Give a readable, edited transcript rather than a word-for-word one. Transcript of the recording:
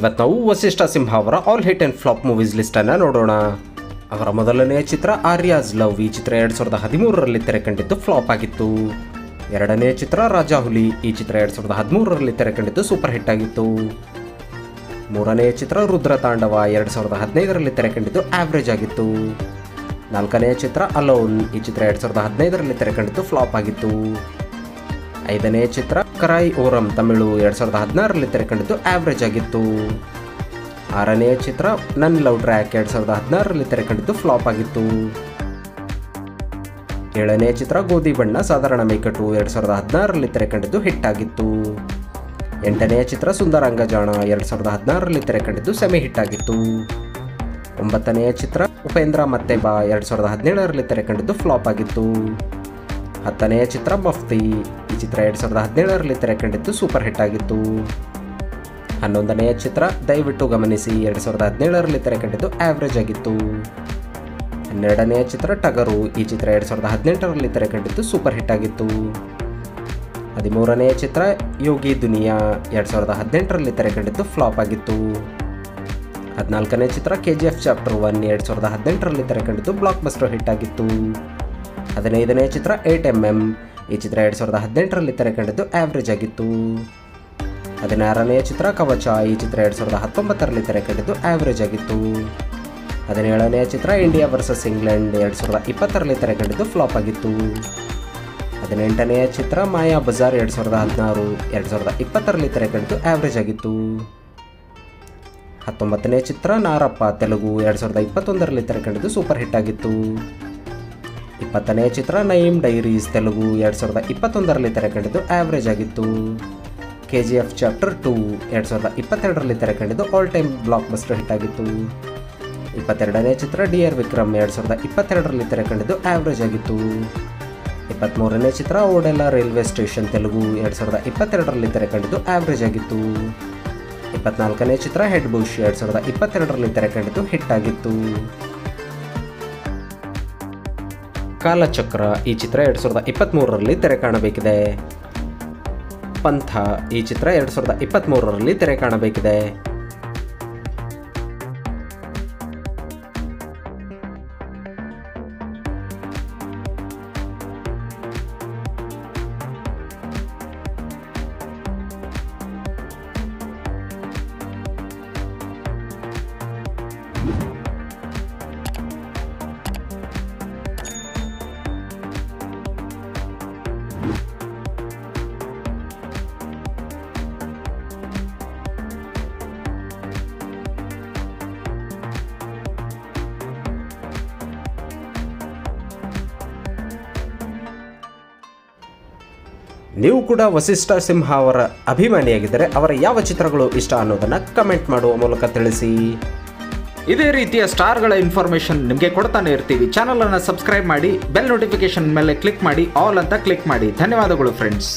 ಇವತ್ತು ನಾವು ವಸಿಷ್ಠ ಸಿಂಹ ಅವರ all hit and flop movies list ಅನ್ನ ನೋಡೋಣ. ಅವರ ಮೊದಲನೆಯ ಚಿತ್ರ ಆರ್ಯಾಸ್ ಲವ್. ಈ ಚಿತ್ರ 2013ರಲ್ಲಿ ತೆರೆ ಕಂಡಿದ್ದು ಫ್ಲಾಪ್ ಆಗಿತ್ತು. ಎರಡನೆಯ ಚಿತ್ರ ರಾಜಾ ಹುಲಿ. ಈ ಚಿತ್ರ 2013ರಲ್ಲಿ ತೆರೆ ಕಂಡಿದ್ದು ಸೂಪರ್ ಹಿಟ್ ಆಗಿತ್ತು. ಮೂರನೆಯ ಚಿತ್ರ ರುದ್ರ ತಾಂಡವ 2015ರಲ್ಲಿ ತೆರೆ ಕಂಡಿದ್ದು ಆವ್ರೇಜ್ ಆಗಿತ್ತು. ನಾಲ್ಕನೆಯ ಚಿತ್ರ ಅಲೋನ್. ಈ ಚಿತ್ರ 2015ರಲ್ಲಿ ತೆರೆ ಕಂಡಿದ್ದು ಫ್ಲಾಪ್ ಆಗಿತ್ತು. ಐದನೆಯ ಚಿತ್ರ ಕರಾಯಿ ಓರಂ ತಮಿಳು 2016ರಲ್ಲಿ ತೆರೆ ಕಂಡಿದ್ದು ಆವ್ರೇಜ್ ಆಗಿತ್ತು. ಆರನೆಯ ಚಿತ್ರ ನನ್ ಲವ್ ಟ್ರ್ಯಾಕ್ 2016ರಲ್ಲಿ ತೆರೆ ಕಂಡಿದ್ದು ಫ್ಲಾಪ್ ಆಗಿತ್ತು. ಏಳನೆಯ ಚಿತ್ರ ಗೋಧಿ ಬಣ್ಣ ಸಾಧಾರಣ ಮೇಕಟ್ಟು 2016ರಲ್ಲಿ ತೆರೆ ಕಂಡಿದ್ದು ಹಿಟ್ ಆಗಿತ್ತು. ಎಂಟನೆಯ ಚಿತ್ರ ಸುಂದರಾಂಗಜಾಣ 2016ರಲ್ಲಿ ತೆರೆ ಕಂಡಿದ್ದು ಸೆಮಿ ಹಿಟ್ ಆಗಿತ್ತು. ಒಂಬತ್ತನೆಯ ಚಿತ್ರ ಉಪೇಂದ್ರ ಮತ್ತೆ ಬಾ 2017ರಲ್ಲಿ ತೆರೆ ಕಂಡಿದ್ದು ಫ್ಲಾಪ್ ಆಗಿತ್ತು. ಹತ್ತನೆಯ ಚಿತ್ರ ಮಫ್ತಿ. ಈ ಚಿತ್ರ 2017ರಲ್ಲಿ ತೆರೆ ಕಂಡಿದ್ದು ಸೂಪರ್ ಹಿಟ್ ಆಗಿತ್ತು. ಹನ್ನೊಂದನೆಯ ಚಿತ್ರ ದಯವಿಟ್ಟು ಗಮನಿಸಿ 2017ರಲ್ಲಿ ತೆರೆ ಕಂಡಿದ್ದು ಆವ್ರೇಜ್ ಆಗಿತ್ತು. ಹನ್ನೆರಡನೆಯ ಚಿತ್ರ ಟಗರು. ಈ ಚಿತ್ರ 2018ರಲ್ಲಿ ತೆರೆ ಕಂಡಿದ್ದು ಸೂಪರ್ ಹಿಟ್ ಆಗಿತ್ತು. 13ನೆಯ ಚಿತ್ರ ಯೋಗಿ ದುನಿಯಾ 2018ರಲ್ಲಿ ತೆರೆ ಕಂಡಿದ್ದು ಫ್ಲಾಪ್ ಆಗಿತ್ತು. 14ನೇ ಚಿತ್ರ KGF ಚಾಪ್ಟರ್ 1 2018ರಲ್ಲಿ ತೆರೆ ಕಂಡಿದ್ದು ಬ್ಲಾಕ್ ಬಸ್ಟರ್ ಹಿಟ್ ಆಗಿತ್ತು. 15ನೇ ಚಿತ್ರ 8mm. ಈ ಚಿತ್ರ 2018ರಲ್ಲಿ ತೆರೆ ಕಂಡಿದ್ದು ಆವ್ರೇಜ್ ಆಗಿತ್ತು. 16ನೇ ಚಿತ್ರ ಕವಚ. ಈ ಚಿತ್ರ 2019ರಲ್ಲಿ ತೆರೆ ಕಂಡಿದ್ದು ಆವ್ರೇಜ್ ಆಗಿತ್ತು. 17ನೇ ಚಿತ್ರ ಇಂಡಿಯಾ ವರ್ಸಸ್ ಇಂಗ್ಲೆಂಡ್ 2020ರಲ್ಲಿ ತೆರೆ ಕಂಡಿದ್ದು ಫ್ಲಾಪ್ ಆಗಿತ್ತು. 18ನೇ ಚಿತ್ರ ಮಾಯಾ ಬಜಾರ್ 2016 2020ರಲ್ಲಿ ತೆರೆ ಕಂಡಿದ್ದು ಆವ್ರೇಜ್ ಆಗಿತ್ತು. 19ನೇ ಚಿತ್ರ ನಾರಪ್ಪ ತೆಲುಗು 2021ರಲ್ಲಿ ತೆರೆ ಕಂಡಿದ್ದು ಸೂಪರ್ ಹಿಟ್ ಆಗಿತ್ತು. 20ನೇ ಚಿತ್ರ ನಯೀಂ ಡೈರೀಸ್ ತೆಲುಗು 2021ರಲ್ಲಿ ತೆರೆ ಕಂಡಿದ್ದು ಆವ್ರೇಜ್ ಆಗಿತ್ತು. KGF ಚಾಪ್ಟರ್ 2 2022ರಲ್ಲಿ ತೆರೆ ಕಂಡಿದ್ದು all time blockbuster hit ಆಗಿತ್ತು. 22ನೇ ಚಿತ್ರ ಡಿಯರ್ ವಿಕ್ರಮ್ 2022ರಲ್ಲಿ ತೆರೆ ಕಂಡಿದ್ದು ಆವ್ರೇಜ್ ಆಗಿತ್ತು. 23ನೇ ಚಿತ್ರ ಓಡೆಲ್ಲ ರೈಲ್ವೆ ಸ್ಟೇಷನ್ ತೆಲುಗು 2022ರಲ್ಲಿ ತೆರೆ ಕಂಡಿದ್ದು ಆವ್ರೇಜ್ ಆಗಿತ್ತು. 24ನೇ ಚಿತ್ರ ಹೆಡ್ ಬುಷ್ 2022ರಲ್ಲಿ ತೆರೆ ಕಂಡಿದ್ದು ಹಿಟ್ ಆಗಿತ್ತು. ಕಾಲಚಕ್ರ. ಈ ಚಿತ್ರ 2023ರಲ್ಲಿ ತೆರೆ ಕಾಣಬೇಕಿದೆ. ಪಂಥ. ಈ ಚಿತ್ರ 2023ರಲ್ಲಿ ತೆರೆ ಕಾಣಬೇಕಿದೆ. ನೀವು ಕೂಡ ವಸಿಷ್ಠ ಸಿಂಹ ಅವರ ಅಭಿಮಾನಿಯಾಗಿದ್ದರೆ ಅವರ ಯಾವ ಚಿತ್ರಗಳು ಇಷ್ಟ ಅನ್ನೋದನ್ನು ಕಮೆಂಟ್ ಮಾಡುವ ಮೂಲಕ ತಿಳಿಸಿ. ಇದೇ ರೀತಿಯ ಸ್ಟಾರ್ಗಳ ಇನ್ಫಾರ್ಮೇಷನ್ ನಿಮಗೆ ಕೊಡ್ತಾನೆ ಇರ್ತೀವಿ. ಚಾನಲನ್ನು ಸಬ್ಸ್ಕ್ರೈಬ್ ಮಾಡಿ, ಬೆಲ್ ನೋಟಿಫಿಕೇಶನ್ ಮೇಲೆ ಕ್ಲಿಕ್ ಮಾಡಿ, ಆಲ್ ಅಂತ ಕ್ಲಿಕ್ ಮಾಡಿ. ಧನ್ಯವಾದಗಳು ಫ್ರೆಂಡ್ಸ್.